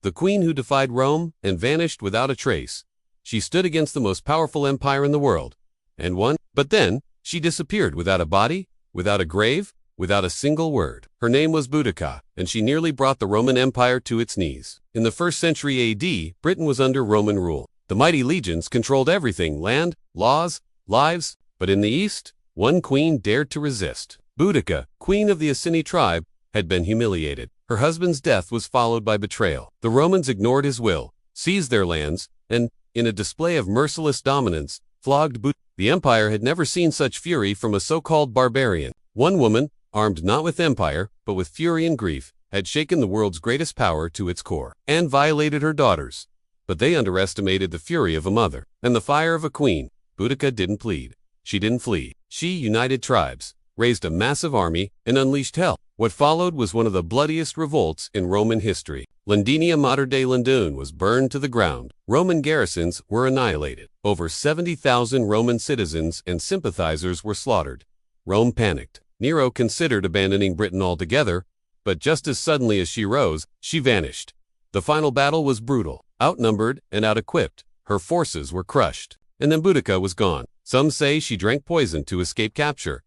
the queen who defied Rome and vanished without a trace. She stood against the most powerful empire in the world, and won, but then she disappeared without a body, without a grave, without a single word. Her name was Boudica, and she nearly brought the Roman Empire to its knees. In the 1st century AD, Britain was under Roman rule. The mighty legions controlled everything: land, laws, lives. But in the east, one queen dared to resist. Boudica, queen of the Iceni tribe, had been humiliated. Her husband's death was followed by betrayal. The Romans ignored his will, seized their lands, and, in a display of merciless dominance, flogged Boudica. The empire had never seen such fury from a so-called barbarian. One woman, armed not with empire, but with fury and grief, had shaken the world's greatest power to its core, and violated her daughters. But they underestimated the fury of a mother, and the fire of a queen. Boudica didn't plead. She didn't flee. She united tribes, raised a massive army, and unleashed hell. What followed was one of the bloodiest revolts in Roman history. Londinium, modern-day London, was burned to the ground. Roman garrisons were annihilated. Over 70,000 Roman citizens and sympathizers were slaughtered. Rome panicked. Nero considered abandoning Britain altogether, but just as suddenly as she rose, she vanished. The final battle was brutal. Outnumbered and out-equipped, her forces were crushed. And then Boudica was gone. Some say she drank poison to escape capture.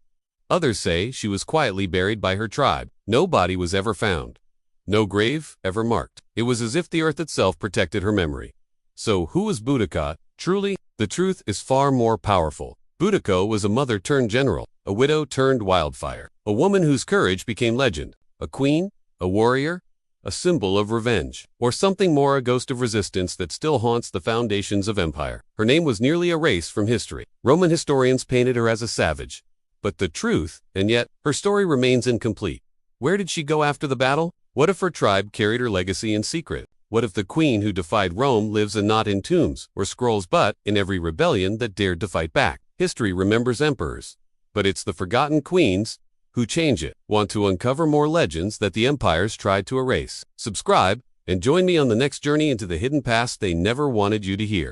Others say she was quietly buried by her tribe. No body was ever found. No grave ever marked. It was as if the earth itself protected her memory. So who was Boudica, truly? The truth is far more powerful. Boudica was a mother turned general, a widow turned wildfire, a woman whose courage became legend, a queen, a warrior, a symbol of revenge, or something more, a ghost of resistance that still haunts the foundations of empire. Her name was nearly erased from history. Roman historians painted her as a savage. But the truth, and yet, her story remains incomplete. Where did she go after the battle? What if her tribe carried her legacy in secret? What if the queen who defied Rome lives not in tombs or scrolls but in every rebellion that dared to fight back? History remembers emperors, but it's the forgotten queens who change it. Want to uncover more legends that the empires tried to erase? Subscribe and join me on the next journey into the hidden past they never wanted you to hear.